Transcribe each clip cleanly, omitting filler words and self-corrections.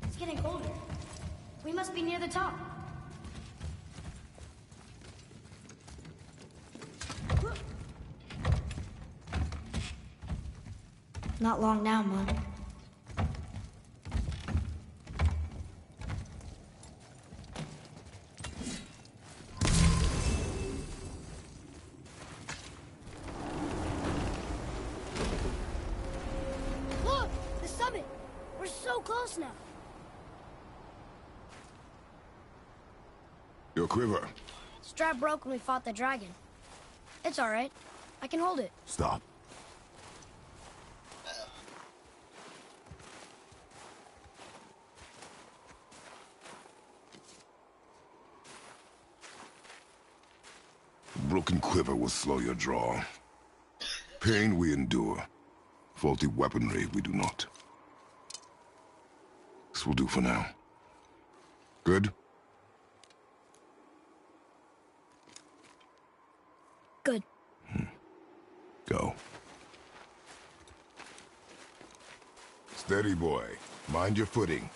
It's getting colder. We must be near the top. Not long now, Mom. Look! The summit! We're so close now. Your quiver. Strap broke when we fought the dragon. It's all right. I can hold it. Stop. Broken quiver will slow your draw. Pain we endure. Faulty weaponry we do not. This will do for now. Good? Good. Go. Steady, boy. Mind your footing.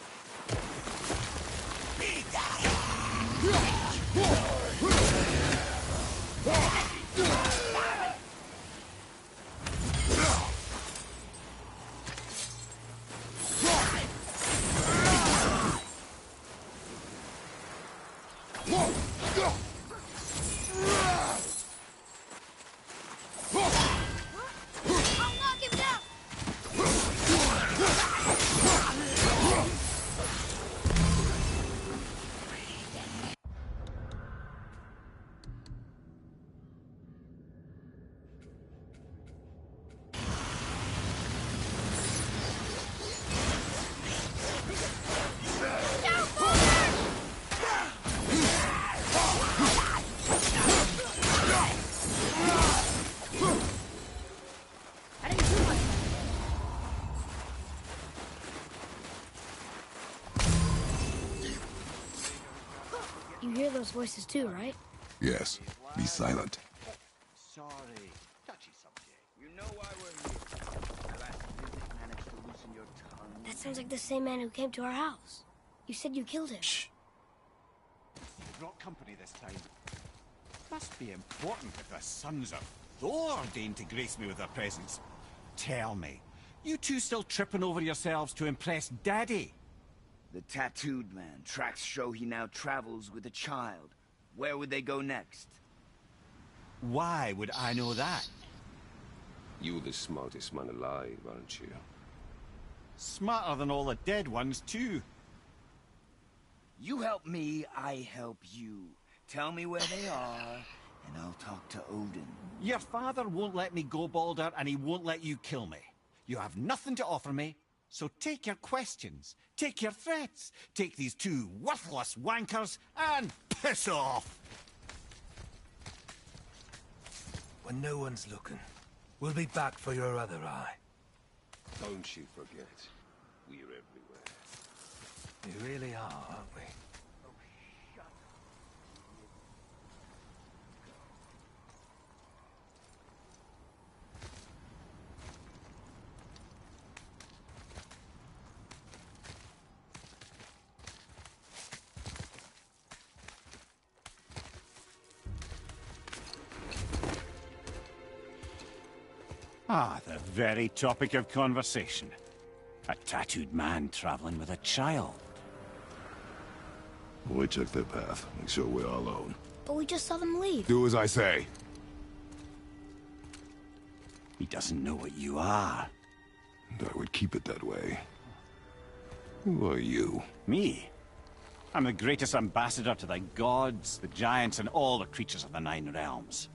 You hear those voices too, right? Yes. Be silent. Sorry. Touchy subject. You know why we're here. The last visit managed to loosen your tongue. That sounds like the same man who came to our house. You said you killed him. Shh. You brought company this time. Must be important if the sons of Thor deign to grace me with their presence. Tell me, you two still tripping over yourselves to impress Daddy? The tattooed man. Tracks show he now travels with a child. Where would they go next? Why would I know that? You're the smartest man alive, aren't you? Smarter than all the dead ones, too. You help me, I help you. Tell me where they are, and I'll talk to Odin. Your father won't let me go, Balder, and he won't let you kill me. You have nothing to offer me, so take your questions, take your threats, take these two worthless wankers, and piss off! When no one's looking, we'll be back for your other eye. Don't you forget, we're everywhere. We really are, aren't we? Ah, the very topic of conversation. A tattooed man traveling with a child. We took their path. Make sure we're all alone. But we just saw them leave. Do as I say. He doesn't know what you are. And I would keep it that way. Who are you? Me? I'm the greatest ambassador to the gods, the giants, and all the creatures of the Nine Realms.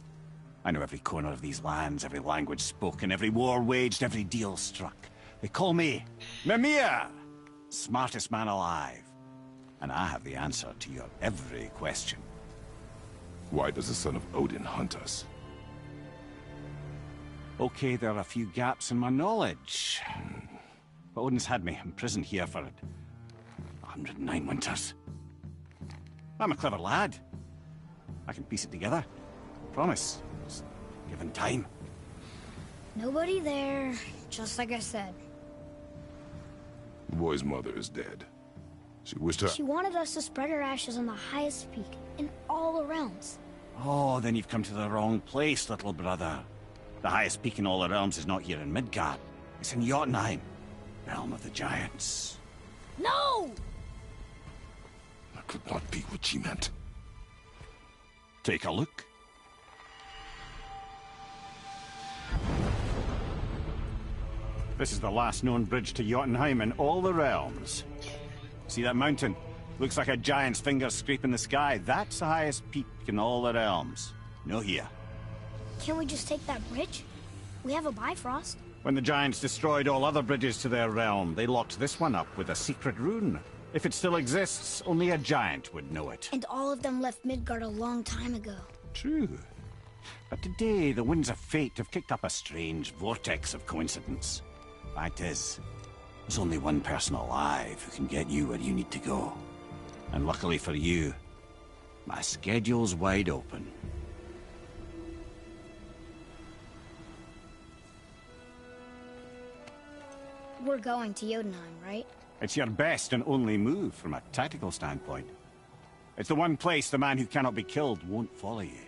I know every corner of these lands, every language spoken, every war waged, every deal struck. They call me Mimir, smartest man alive. And I have the answer to your every question. Why does the son of Odin hunt us? Okay, there are a few gaps in my knowledge. But Odin's had me imprisoned here for 109 winters. I'm a clever lad. I can piece it together. Promise. Just given time. Nobody there, just like I said. The boy's mother is dead. She wished her... She wanted us to spread her ashes on the highest peak in all the realms. Oh, then you've come to the wrong place, little brother. The highest peak in all the realms is not here in Midgard. It's in Jotunheim, realm of the giants. No! That could not be what she meant. Take a look. This is the last known bridge to Jotunheim in all the realms. See that mountain? Looks like a giant's finger scraping the sky. That's the highest peak in all the realms. No here. Can't we just take that bridge? We have a Bifrost. When the giants destroyed all other bridges to their realm, they locked this one up with a secret rune. If it still exists, only a giant would know it. And all of them left Midgard a long time ago. True. But today, the winds of fate have kicked up a strange vortex of coincidence. Fact is, there's only one person alive who can get you where you need to go. And luckily for you, my schedule's wide open. We're going to Jotunheim, right? It's your best and only move from a tactical standpoint. It's the one place the man who cannot be killed won't follow you.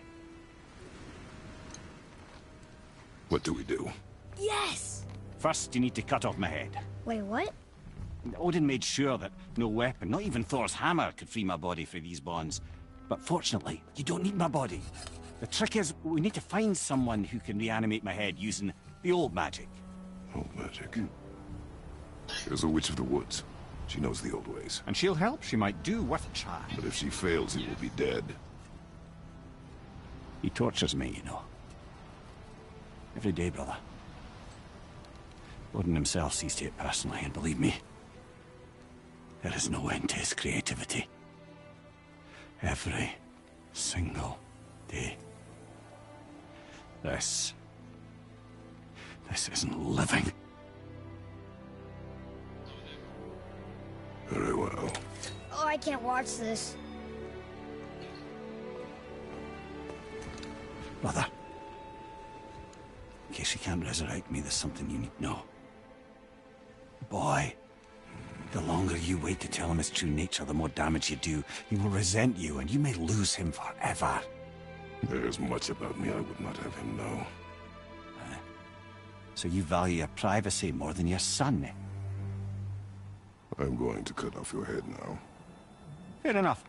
What do we do? Yes! First, you need to cut off my head. Wait, what? Odin made sure that no weapon, not even Thor's hammer, could free my body from these bonds. But fortunately, you don't need my body. The trick is, we need to find someone who can reanimate my head using the old magic. Old magic. There's a witch of the woods. She knows the old ways. And she'll help. She might do worth a try. But if she fails, he will be dead. He tortures me, you know. Every day, brother. Odin himself sees to it personally, and believe me, there is no end to his creativity. Every single day. This isn't living. Very well. Oh, I can't watch this. Brother, in case you can't resurrect me, there's something you need to know. Boy, the longer you wait to tell him his true nature, the more damage you do. He will resent you, and you may lose him forever. There's much about me I would not have him know. So you value your privacy more than your son, eh? I'm going to cut off your head now. Fair enough.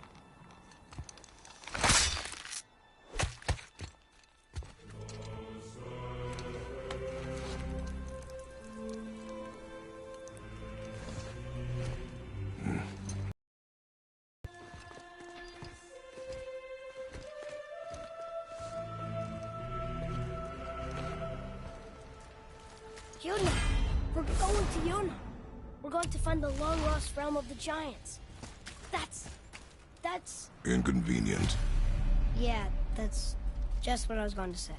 Yona! We're going to Yona! We're going to find the long-lost realm of the giants. That's... Inconvenient. Yeah, that's just what I was going to say.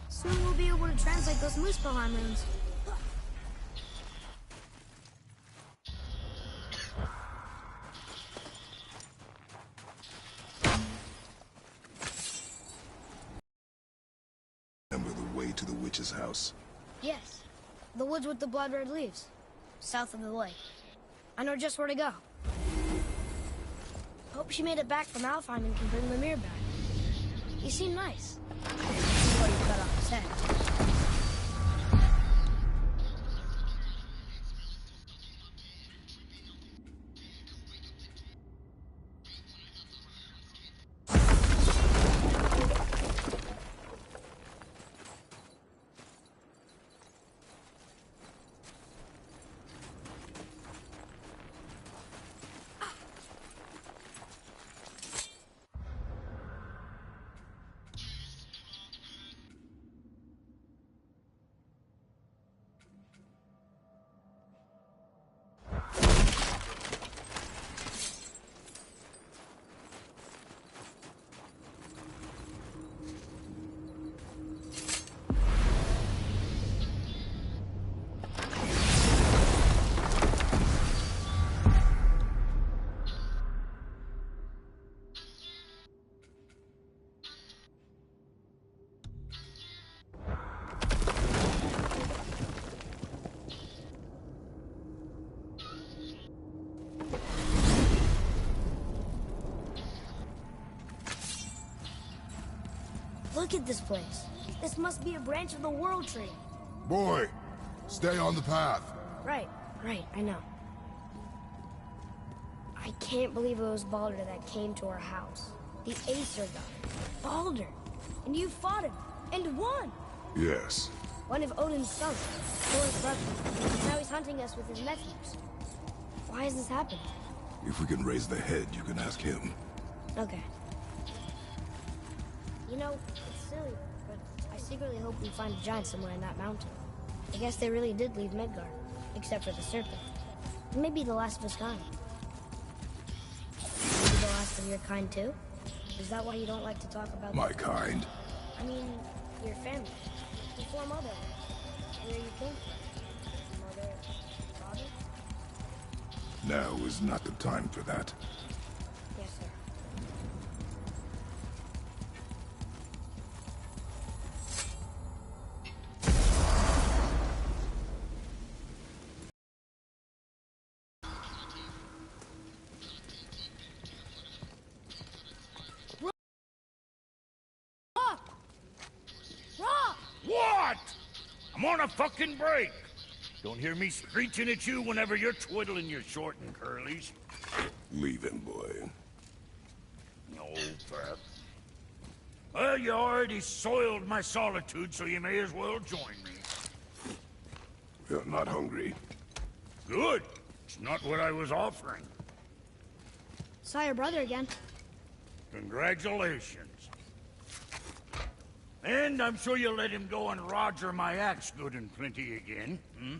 Soon we'll be able to translate those Muspelheim runes. To the witch's house. Yes. The woods with the blood-red leaves. South of the lake. I know just where to go. Hope she made it back from Alfheim and can bring Mimir back. He seemed nice. Before you cut off his head. Look at this place. This must be a branch of the World Tree. Boy, stay on the path. Right, I know. I can't believe it was Baldur that came to our house. The Acer guy. Baldur! And you fought him, and won! Yes. One of Odin's sons, Thor's brother. Now he's hunting us with his nephews. Why has this happened? If we can raise the head, you can ask him. Okay. You know, it's silly, but I secretly hope we find a giant somewhere in that mountain. I guess they really did leave Midgard, except for the serpent. Maybe the last of his kind. Maybe the last of your kind, too? Is that why you don't like to talk about... My kind? I mean, your family. Before Mother. Where you came from. Mother... Father? Now is not the time for that. Yes, sir. What? I'm on a fucking break. Don't hear me screeching at you whenever you're twiddling your short and curlies. Leave him, boy. No, Pat. Well, you already soiled my solitude, so you may as well join me. You're not hungry. Good. It's not what I was offering. Saw your brother again. Congratulations. And I'm sure you'll let him go and Roger my axe good and plenty again, hmm?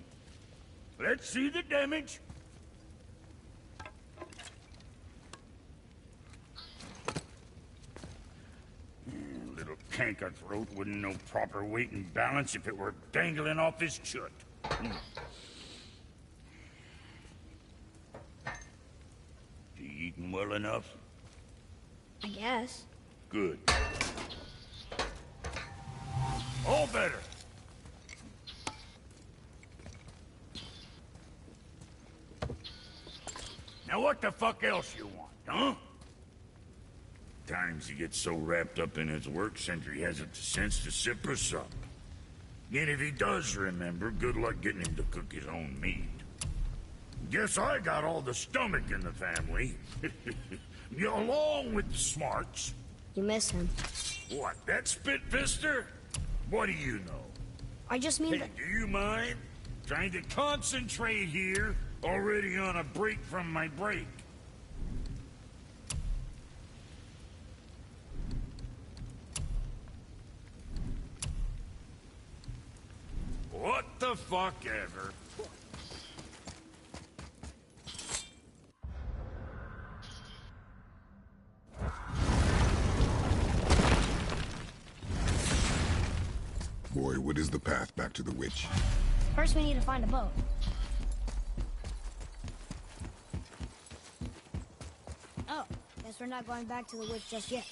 Let's see the damage. Little canker throat wouldn't know proper weight and balance if it were dangling off his chut. You eating well enough? I guess. Good. All better. Now what the fuck else you want, huh? Times he gets so wrapped up in his work, Sentry hasn't the sense to sip or sup. And if he does remember, good luck getting him to cook his own meat. Guess I got all the stomach in the family. Along with the smarts. You miss him. What, that spit-fister? What do you know? I just mean Hey, that... do you mind? Trying to concentrate here, already on a break from my break. What the fuck ever? Boy, what is the path back to the witch? First we need to find a boat. Oh, guess we're not going back to the witch just yet.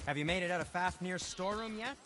Have you made it out of Fafnir's storeroom yet?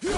I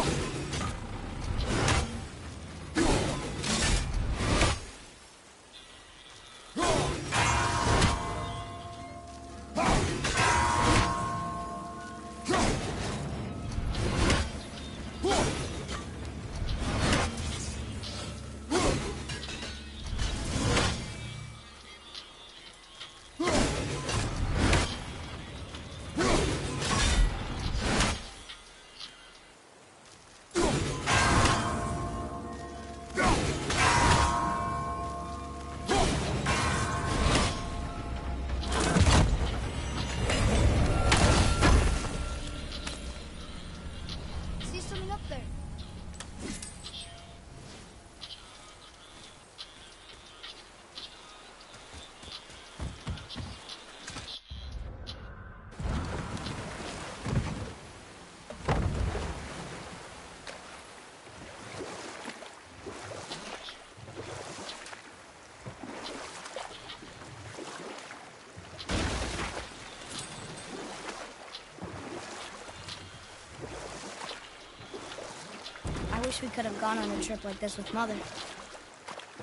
wish we could have gone on a trip like this with Mother.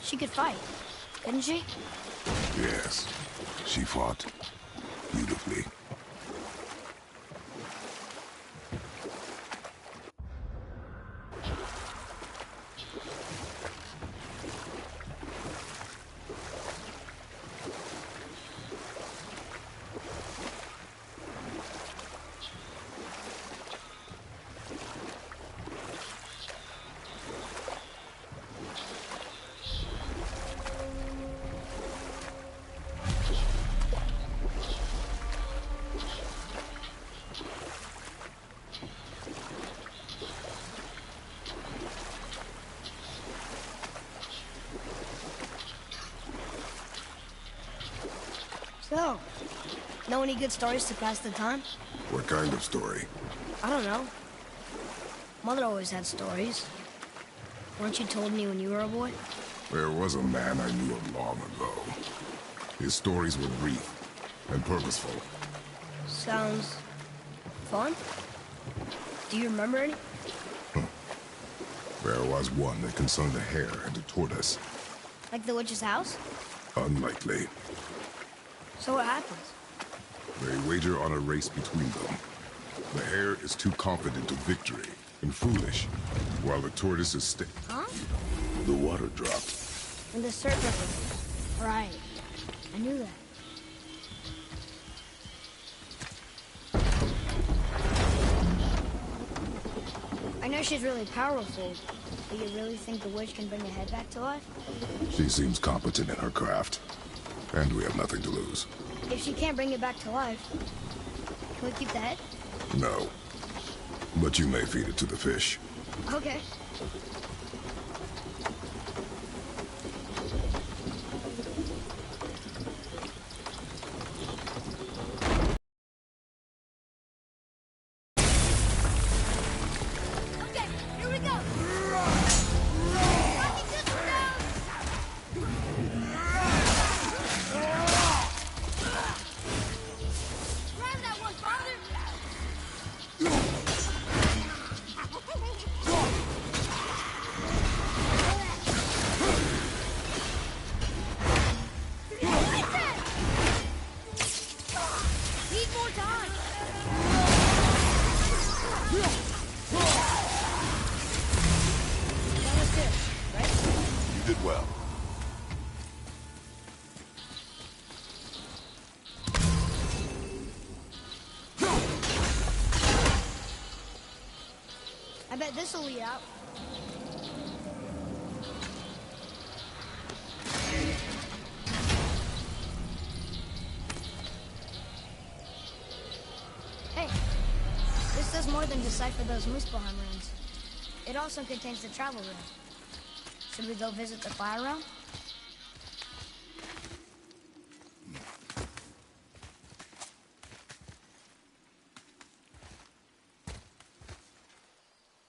She could fight, couldn't she? Yes, she fought beautifully. So, know any good stories to pass the time? What kind of story? I don't know. Mother always had stories. Weren't you told me when you were a boy? There was a man I knew of long ago. His stories were brief and purposeful. Sounds fun. Do you remember any? There was one that concerned a hare and a tortoise. Like the witch's house? Unlikely. So what happens? They wager on a race between them. The hare is too confident of victory and foolish, while the tortoise is Huh? The water dropped. And the serpent. Right. I knew that. I know she's really powerful, but you really think the witch can bring the head back to life? She seems competent in her craft, and we have nothing to lose. If she can't bring it back to life, can we keep the head? No. But you may feed it to the fish. Okay. Okay, here we go. Rocking pistol down. Grab that one, father. Need more time. That was good, right? You did well. I bet this'll lead out. Hey, this does more than decipher those Muspelheim runes. It also contains the travel rune. Should we go visit the fire realm?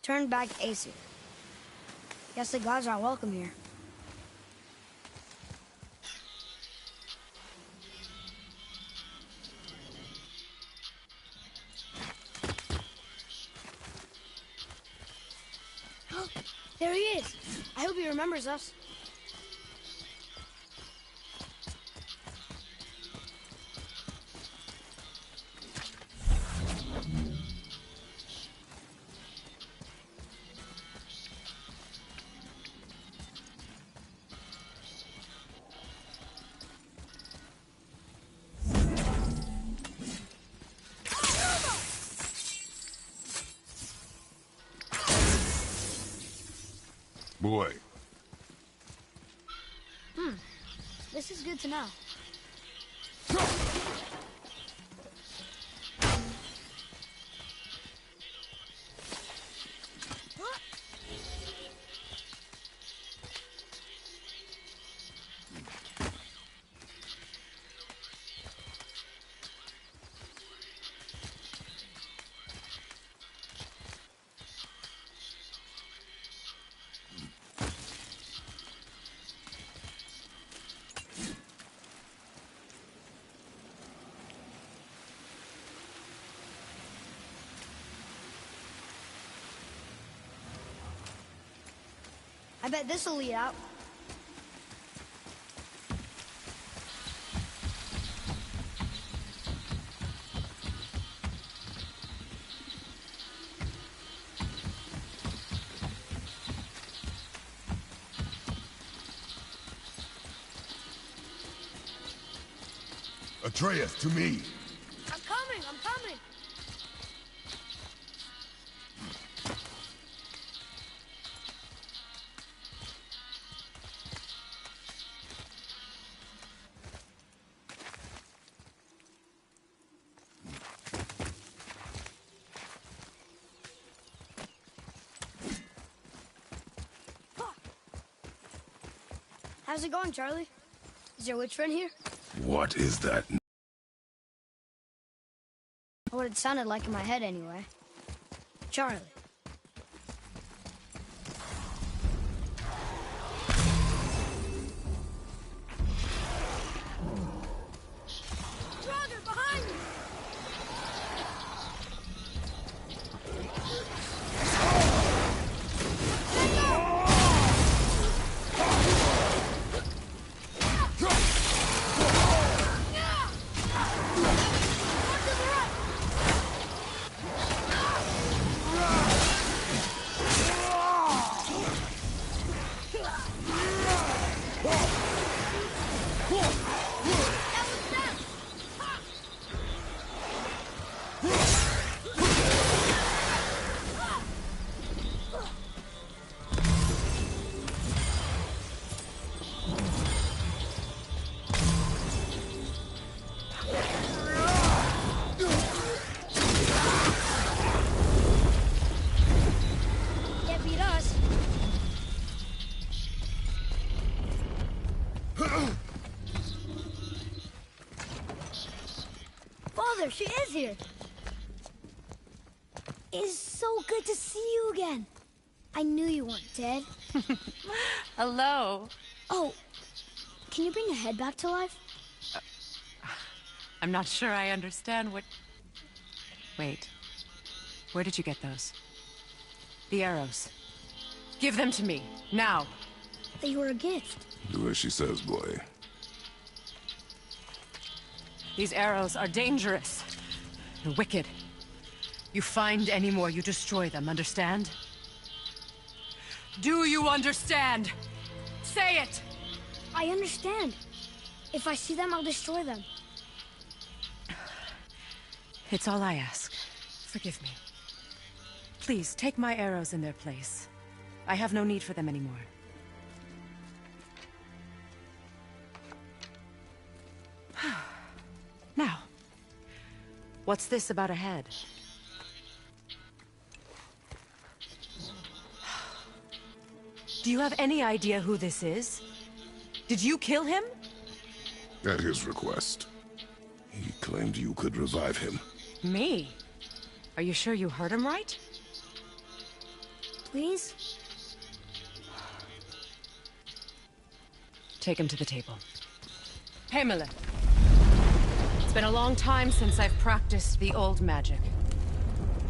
Turn back Aesir. Guess the gods aren't welcome here. There he is. I hope he remembers us. Boy. This is good to know. I bet this'll lead out. Atreus, to me. I'm coming, I'm coming. How's it going, Charlie? Is your witch friend here? What is that? What it sounded like in my head, anyway. Charlie. Brother, behind me! Father, she is here. It's so good to see you again. I knew you weren't dead. Hello. Oh, can you bring the head back to life? I'm not sure I understand what... Wait. Where did you get those? The arrows. Give them to me, now. They were a gift. Do as she says, boy. These arrows are dangerous. They're wicked. You find any more, you destroy them, understand? Do you understand? Say it! I understand. If I see them, I'll destroy them. It's all I ask. Forgive me. Please, take my arrows in their place. I have no need for them anymore. Now, what's this about a head? Do you have any idea who this is? Did you kill him? At his request. He claimed you could revive him. Me? Are you sure you heard him right? Please? Take him to the table. Pamela. It's been a long time since I've practiced the old magic.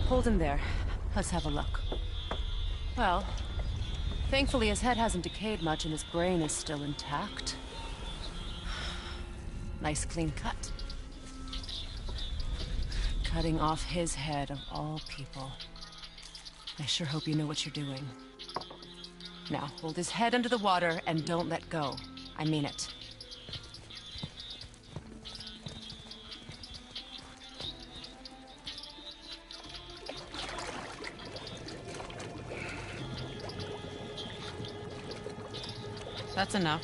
Hold him there. Let's have a look. Well, Thankfully, his head hasn't decayed much and his brain is still intact. Nice clean cut. Cutting off his head of all people. I sure hope you know what you're doing. Now, hold his head under the water and don't let go. I mean it. That's enough.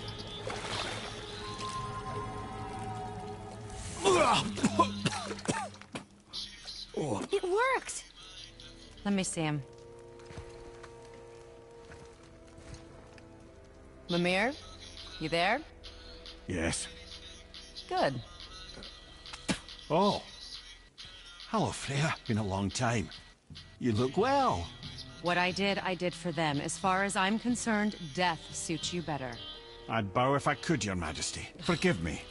It worked! Let me see him. Mimir? You there? Yes. Good. Oh. Hello, Freya. Been a long time. You look well. What I did for them. As far as I'm concerned, death suits you better. I'd bow if I could, Your Majesty. Forgive me.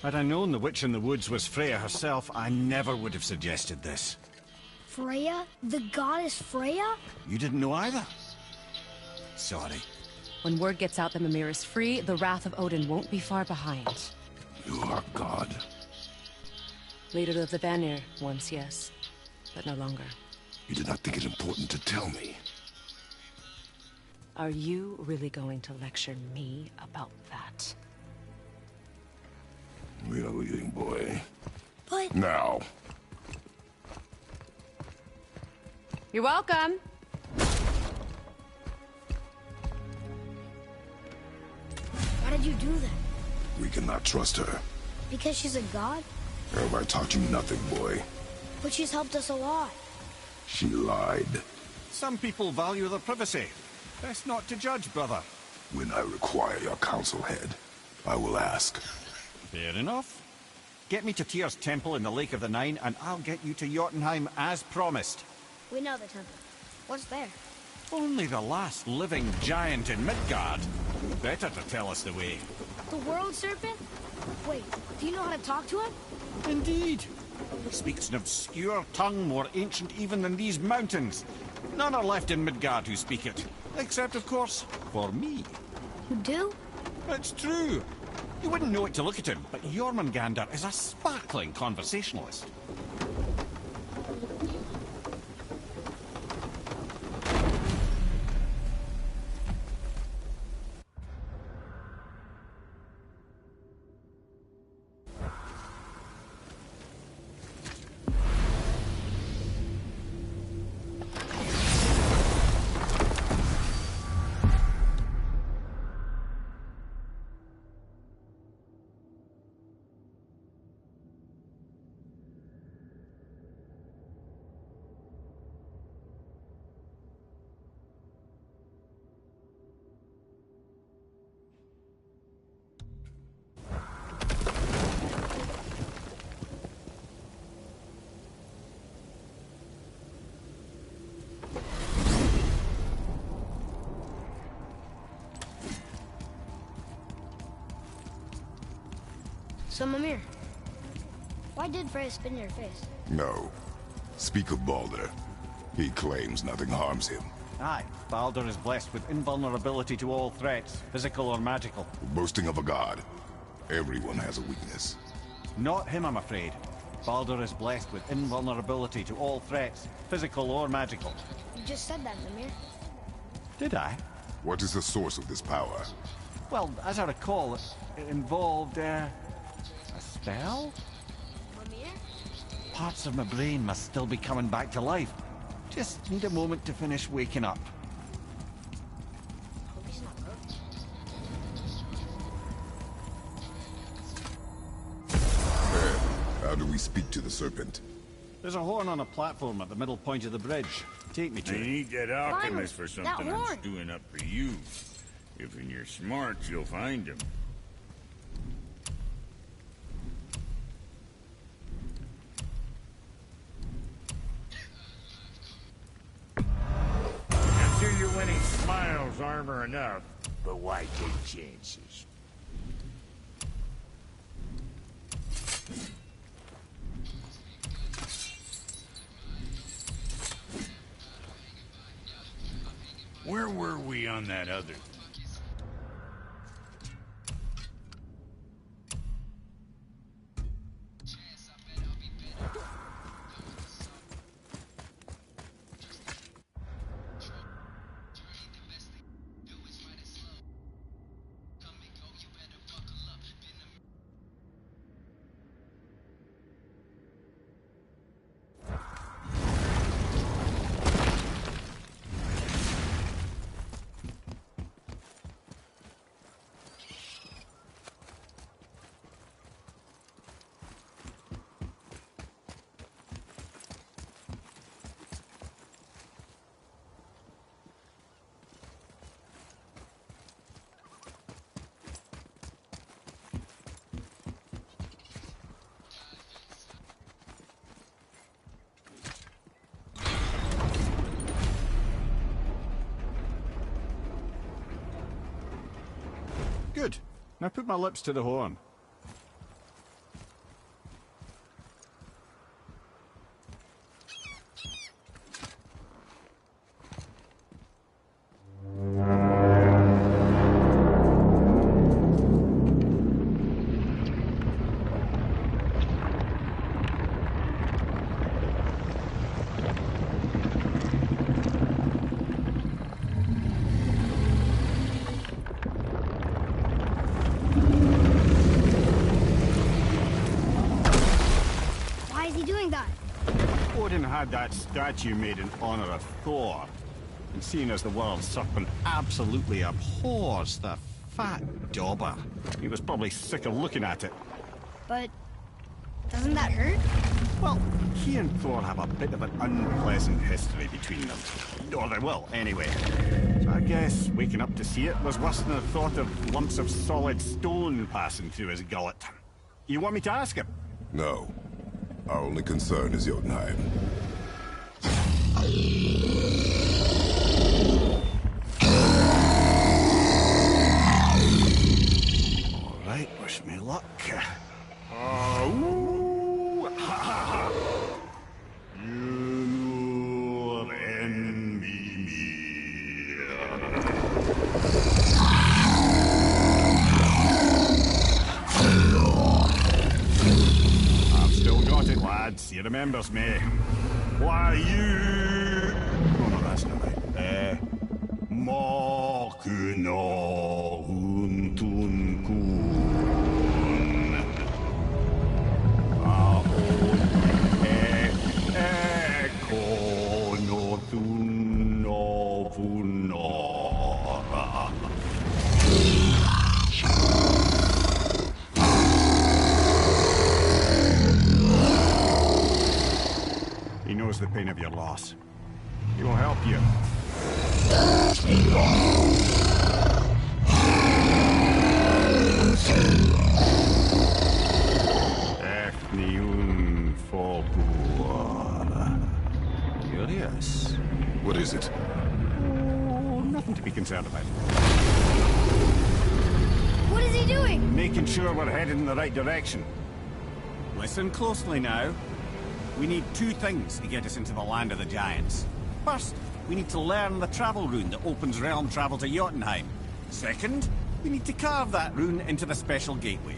Had I known the witch in the woods was Freya herself, I never would have suggested this. Freya? The goddess Freya? You didn't know either? Sorry. When word gets out that Mimir is free, the wrath of Odin won't be far behind. You are God. Leader of the Vanir, once, yes. But no longer. You did not think it important to tell me. Are you really going to lecture me about that? We are leaving, boy. But... Now. You're welcome. Why did you do that? We cannot trust her. Because she's a god? Have I taught you nothing, boy? But she's helped us a lot. She lied. Some people value their privacy. Best not to judge, brother. When I require your council head, I will ask. Fair enough. Get me to Tyr's temple in the Lake of the Nine, and I'll get you to Jotunheim as promised. We know the temple. What's there? Only the last living giant in Midgard. Better to tell us the way. The world serpent? Wait, do you know how to talk to him? Indeed. He speaks an obscure tongue more ancient even than these mountains. None are left in Midgard who speak it. Except, of course, for me. You do? It's true. You wouldn't know it to look at him, but Jormungandr is a sparkling conversationalist. So, Mimir, why did Freya spit in your face? No. Speak of Baldur. He claims nothing harms him. Aye, Baldur is blessed with invulnerability to all threats, physical or magical. Boasting of a god. Everyone has a weakness. Not him, I'm afraid. Baldur is blessed with invulnerability to all threats, physical or magical. You just said that, Mimir. Did I? What is the source of this power? Well, as I recall, it involved, a spell? Mimir? Parts of my brain must still be coming back to life. Just need a moment to finish waking up. Hope he's not broken. How do we speak to the serpent? There's a horn on a platform at the middle point of the bridge. Take me to I it. need that alchemist for That something I'm horn. stewing up for you. If in your smarts, you'll find him. I'm sure your winning smiles armor enough, but why take chances? Where were we on that other? Good. Now put my lips to the horn. Odin had that statue made in honor of Thor. And seeing as the world serpent absolutely abhors the fat dauber, he was probably sick of looking at it. But doesn't that hurt? Well, he and Thor have a bit of an unpleasant history between them. Or they will, anyway. So I guess waking up to see it was worse than the thought of lumps of solid stone passing through his gullet. You want me to ask him? No. Our only concern is Jotunheim. All right, wish me luck. You envy me. I've still got it, lads. He remembers me. Why, you... Oh, no, that's not right. Mokuno huntun kun. Eko no tunno vunora. He knows the pain of your loss. He will help you. Efniun Folkur. Curious. What is it? Oh, nothing to be concerned about. What is he doing? Making sure we're headed in the right direction. Listen closely now. We need two things to get us into the land of the giants. First, we need to learn the travel rune that opens realm travel to Jotunheim. Second, we need to carve that rune into the special gateway.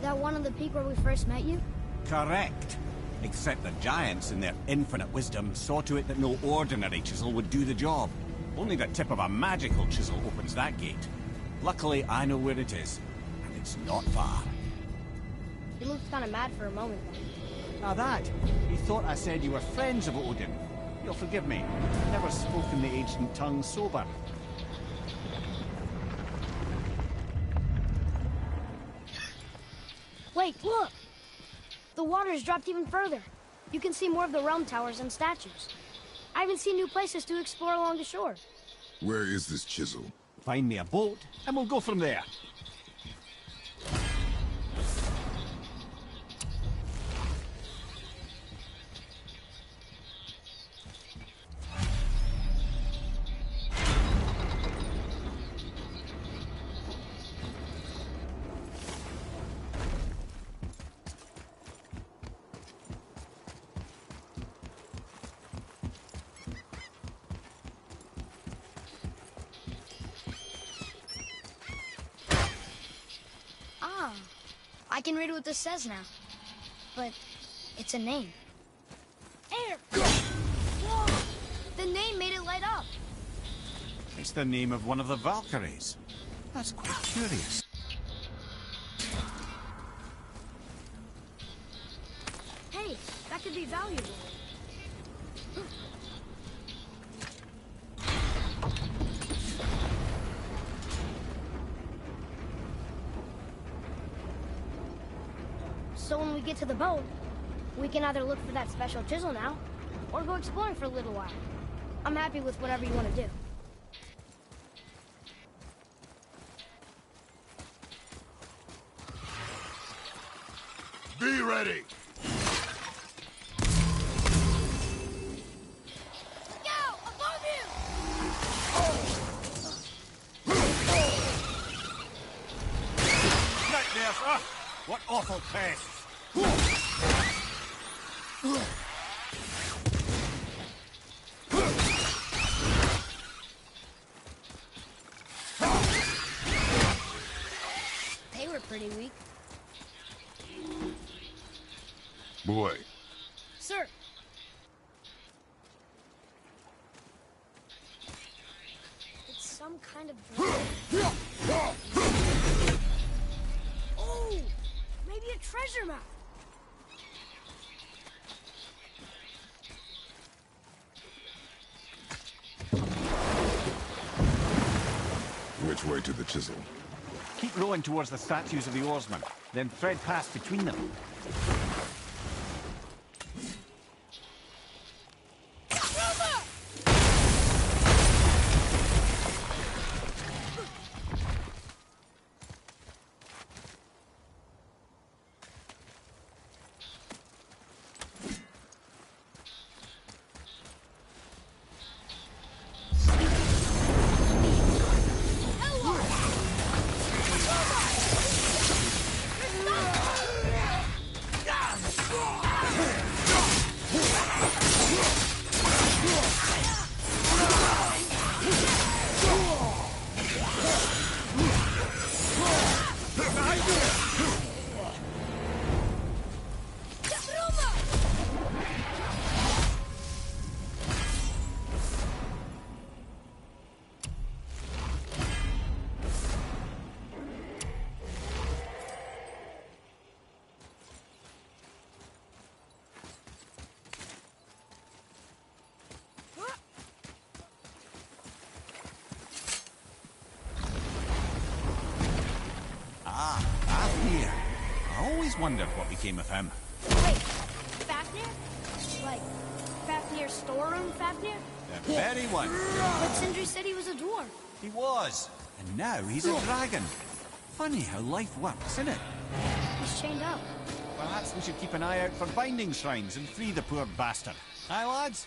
That one on the peak where we first met you? Correct. Except the giants, in their infinite wisdom, saw to it that no ordinary chisel would do the job. Only the tip of a magical chisel opens that gate. Luckily, I know where it is, and it's not far. You looked kind of mad for a moment. Now that, he thought I said you were friends of Odin. You'll forgive me. I've never spoken the ancient tongue sober. Wait, look! The water's dropped even further. You can see more of the realm towers and statues. I even see new places to explore along the shore. Where is this chisel? Find me a boat, and we'll go from there. Ah, I can read what this says now. But it's a name. Air! Whoa! The name made it light up. It's the name of one of the Valkyries. That's quite curious. Hey, that could be valuable. So when we get to the boat, we can either look for that special chisel now, or go exploring for a little while. I'm happy with whatever you want to do. Be ready! Go! Above you! Nightmares! Ah! What awful pests! They were pretty weak. Boy, Sir! It's some kind of drug. Oh! Maybe a treasure map! which way to the chisel? Keep rowing towards the statues of the oarsmen, then thread past between them. Wondered what became of him. Wait, Fafnir? Like, Fafnir's storeroom Fafnir? The very one. But Sindri said he was a dwarf. He was. And now he's a dragon. Funny how life works, isn't it? He's chained up. Perhaps we should keep an eye out for binding shrines and free the poor bastard. Aye, lads?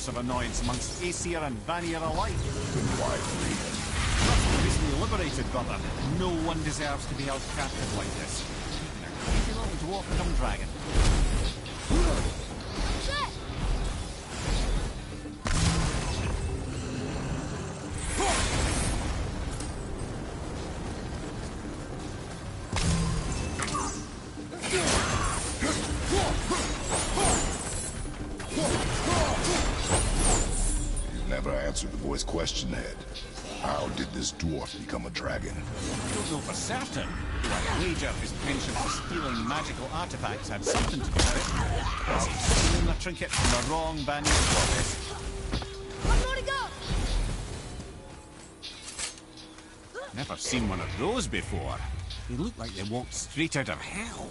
Of annoyance amongst Aesir and Vanir alike. Recently liberated, brother. No one deserves to be held captive like this. Even a creepy little dwarf come dragon. Answer the boy's question, Head. How did this dwarf become a dragon? I don't know for certain. I wager his penchant for stealing magical artifacts had something to do with it. As he's stealing the trinket from the wrong Vanir goddess. One more to go! Never seen one of those before. They look like they walked straight out of hell.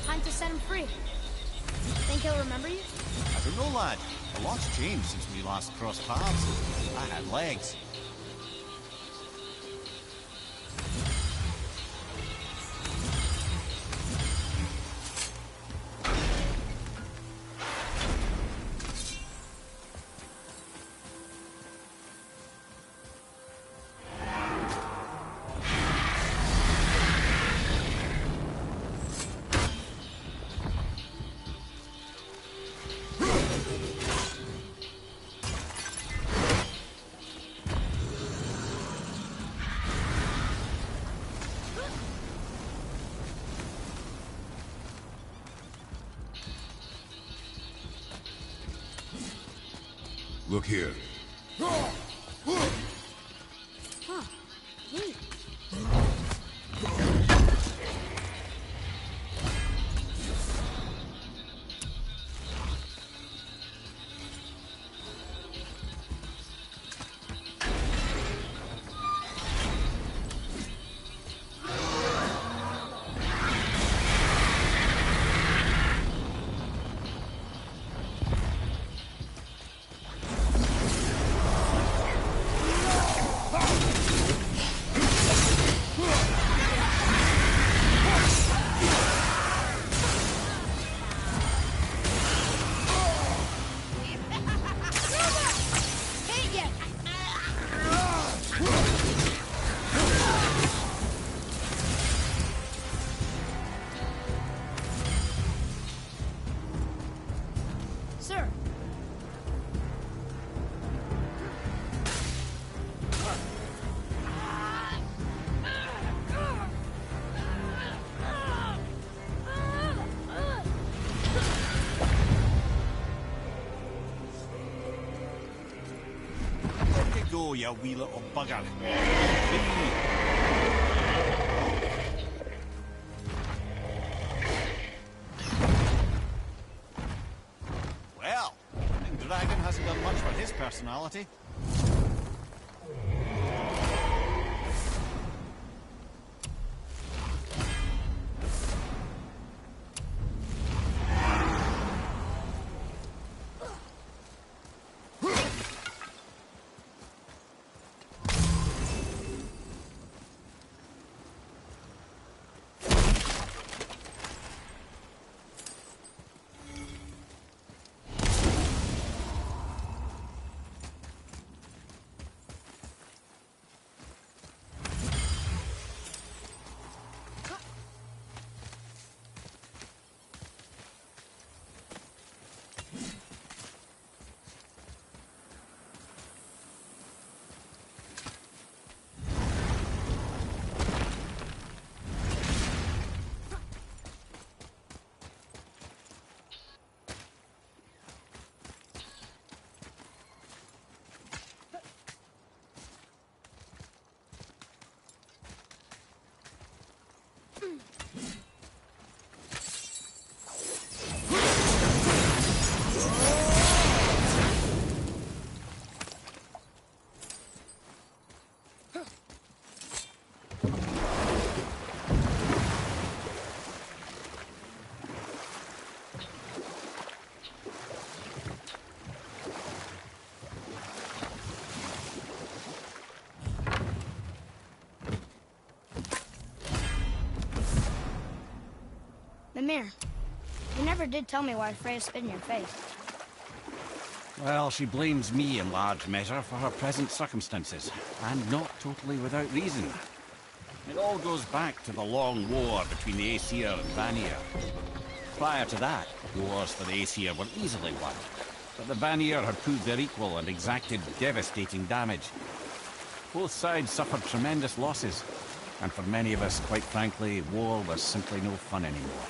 Time to set him free. Think he'll remember you? I don't know, lad. A lot's changed since we last crossed paths. I had legs. Look here. Huh. Neat. Sir. Where you go, you wee little bugger? Well, I think Dragon hasn't done much for his personality. Mimir, you never did tell me why Freya spit in your face. Well, she blames me in large measure for her present circumstances, and not totally without reason. It all goes back to the long war between the Aesir and Vanir. Prior to that, wars for the Aesir were easily won, but the Vanir had proved their equal and exacted devastating damage. Both sides suffered tremendous losses, and for many of us, quite frankly, war was simply no fun anymore,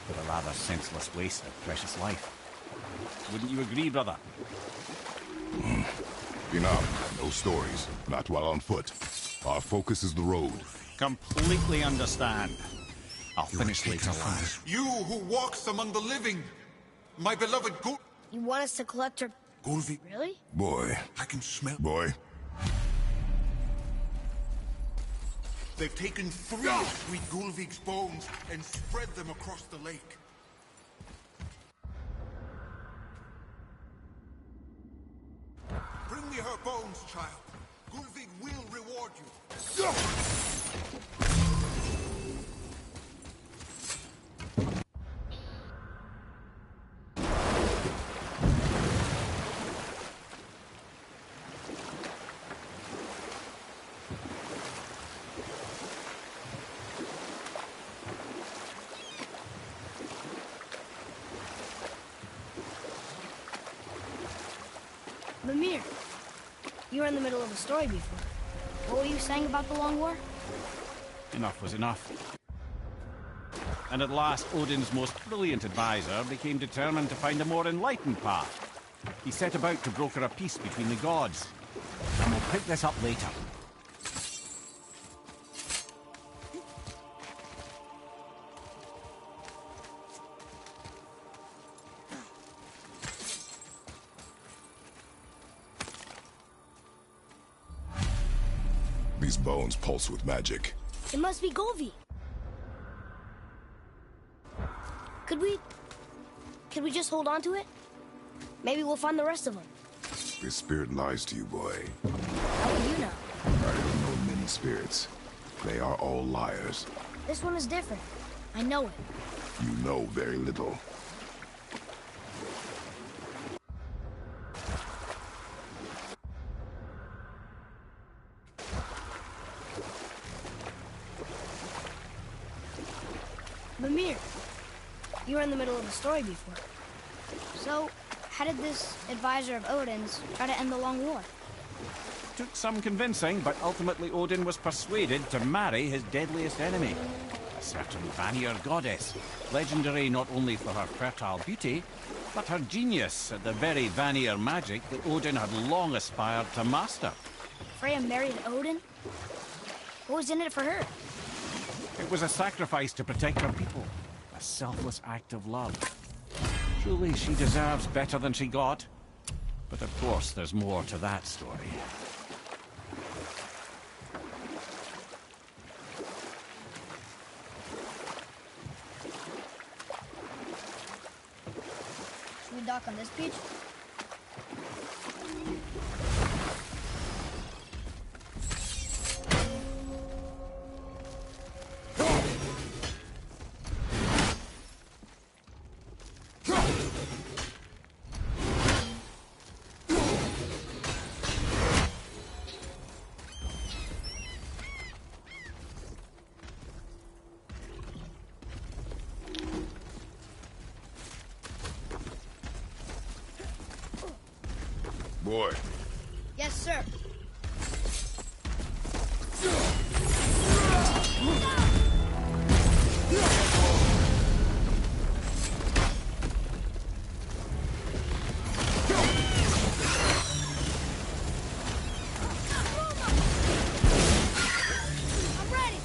but a rather senseless waste of precious life. Wouldn't you agree, brother? Enough. No stories. Not while on foot. Our focus is the road. Completely understand. I'll finish later, lad. You who walks among the living, my beloved You want us to collect her... Gulvik. Really? Boy. I can smell... Boy. They've taken 3 sweet Gulvik's bones and spread them across the lake. Bring me her bones, child. Gulvik will reward you. Mimir, you were in the middle of a story before. What were you saying about the Long War? Enough was enough. And at last, Odin's most brilliant advisor became determined to find a more enlightened path. He set about to broker a peace between the gods. And we'll pick this up later. These bones pulse with magic. It must be Golvi. Could we just hold on to it? Maybe we'll find the rest of them. This spirit lies to you, boy. How would you know? I don't know many spirits. They are all liars. This one is different. I know it. You know very little. Mimir, you were in the middle of a story before. So, how did this advisor of Odin's try to end the Long War? Took some convincing, but ultimately Odin was persuaded to marry his deadliest enemy. A certain Vanir goddess, legendary not only for her fertile beauty, but her genius at the very Vanir magic that Odin had long aspired to master. Freya married Odin? What was in it for her? It was a sacrifice to protect her people. A selfless act of love. Truly, she deserves better than she got. But of course, there's more to that story. Should we dock on this beach? Boy. Yes, sir. I'm ready.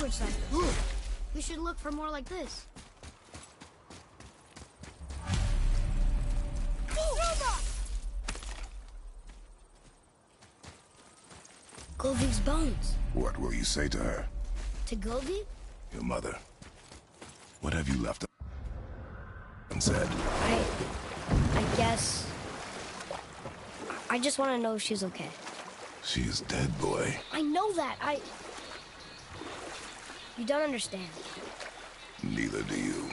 language cipher. We should look for more like this. Gulvig's bones. What will you say to her? To Gulvig? Your mother. What have you left unsaid? I guess... I just want to know if she's okay. She is dead, boy. I know that. You don't understand. Neither do you.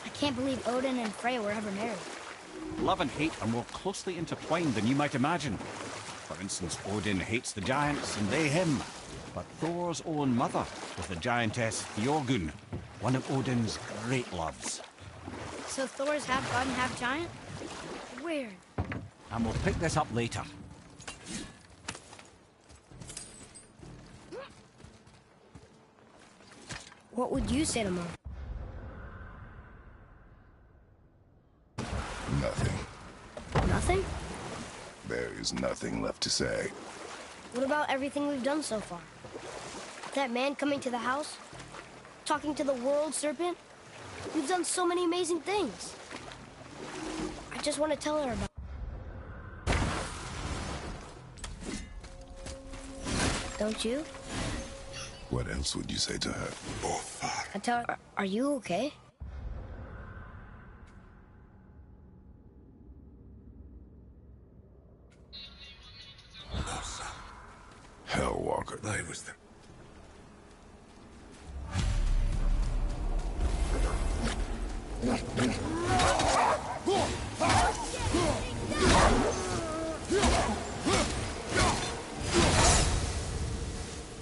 I can't believe Odin and Freya were ever married. Love and hate are more closely intertwined than you might imagine. For instance, Odin hates the giants and they him. But Thor's own mother was the giantess Jorgun, one of Odin's great loves. So Thor's half god and half giant? Weird. And we'll pick this up later. What would you say to Mom? Nothing. Nothing? There is nothing left to say. What about everything we've done so far? That man coming to the house? Talking to the world serpent? We've done so many amazing things. I just want to tell her about it. Don't you? What else would you say to her? I tell her, are you okay? Hellwalker. I was the...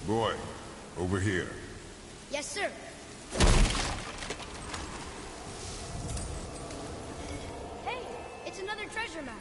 Boy, over here. Yes, sir. Hey, it's another treasure map.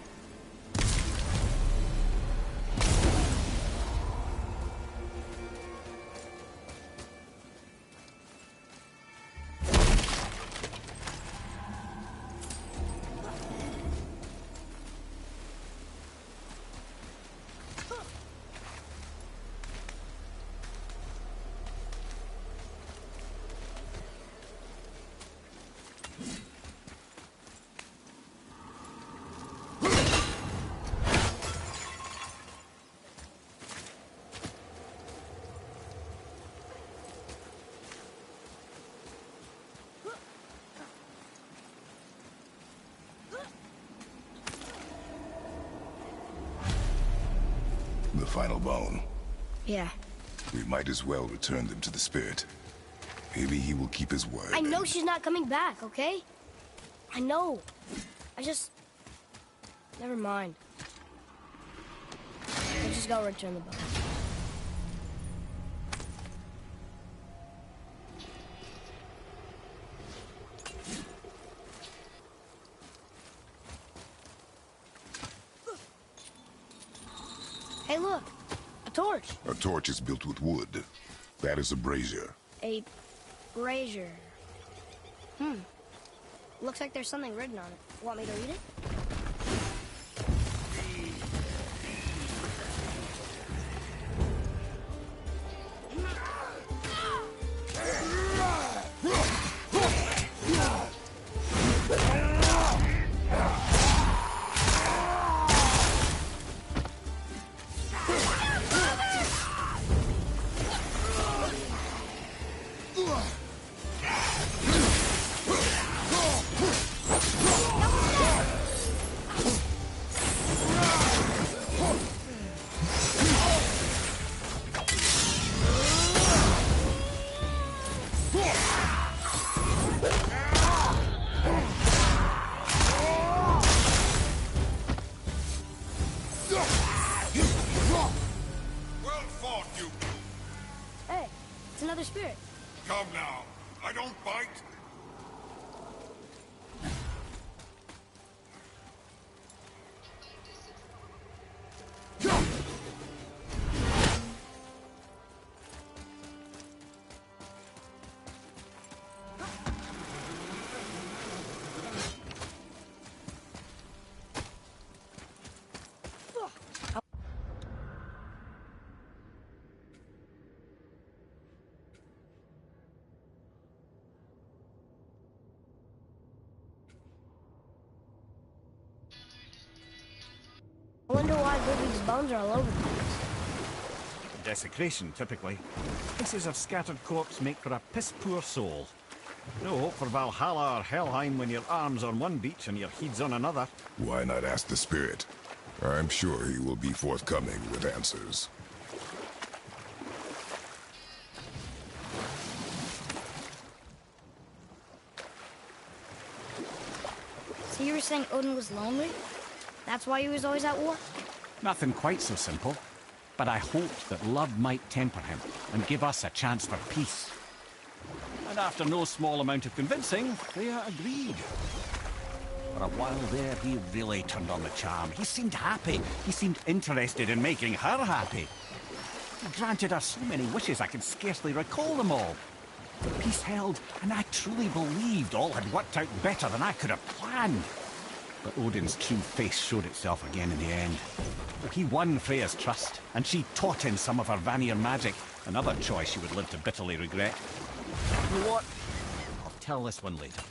The final bone. Yeah. We might as well return them to the spirit. Maybe he will keep his word. I know she's not coming back, okay? I know. I just... Never mind. We'll just go return the bone. Hey, look. A torch. A torch is built with wood. That is a brazier. A brazier. Looks like there's something written on it. Want me to read it? Well fought, you... Hey, it's another spirit. Come now. I don't bite. wonder why Ludwig's bones are all over the place. Desecration, typically. Pieces of scattered corpse make for a piss-poor soul. No hope for Valhalla or Helheim when your arm's on one beach and your head's on another. Why not ask the spirit? I'm sure he will be forthcoming with answers. So you were saying Odin was lonely? That's why he was always at war? Nothing quite so simple. But I hoped that love might temper him and give us a chance for peace. And after no small amount of convincing, Freya agreed. For a while there, he really turned on the charm. He seemed happy. He seemed interested in making her happy. He granted her so many wishes I could scarcely recall them all. The peace held, and I truly believed all had worked out better than I could have planned. But Odin's true face showed itself again in the end. He won Freya's trust, and she taught him some of her Vanir magic, another choice she would live to bitterly regret. You know what? I'll tell this one later.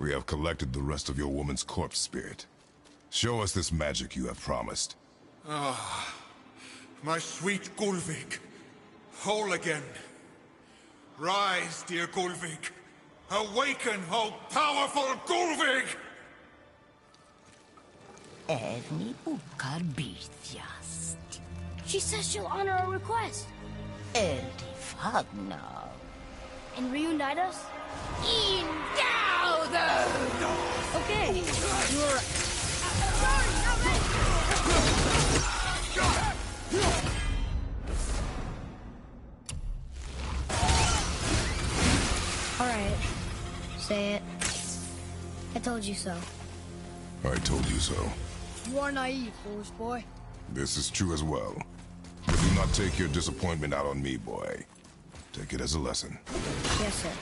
We have collected the rest of your woman's corpse spirit. Show us this magic you have promised. Ah, my sweet Gulvik. Whole again. Rise, dear Gulvik. Awaken, oh powerful Gulvik! Erni bukar bitjast. She says she'll honor our request. Eldi fagnar. And reunite us? Okay, you're... Alright. Say it. I told you so. I told you so. You are naive, foolish boy. This is true as well. But do not take your disappointment out on me, boy. Take it as a lesson. Yes, sir.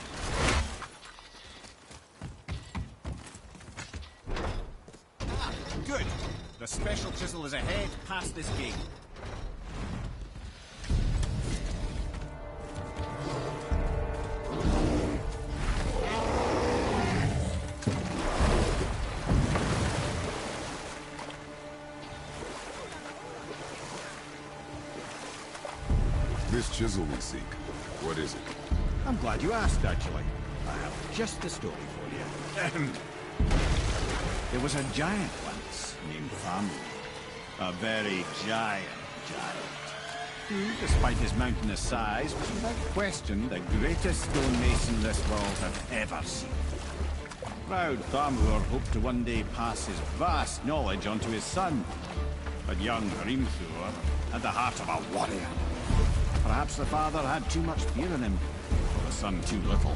Good. The special chisel is ahead past this gate. This chisel we seek, what is it? I'm glad you asked, actually. I have just the story for you. There was a giant once named Thamur. A very giant who, despite his mountainous size, was without question the greatest stonemason this world had ever seen. Proud Thamur hoped to one day pass his vast knowledge on to his son. But young Hrimthur had the heart of a warrior. Perhaps the father had too much fear in him, or the son too little.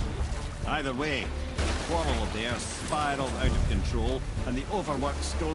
Either way, the quarrel of theirs spiraled out of control, and the overworked stone...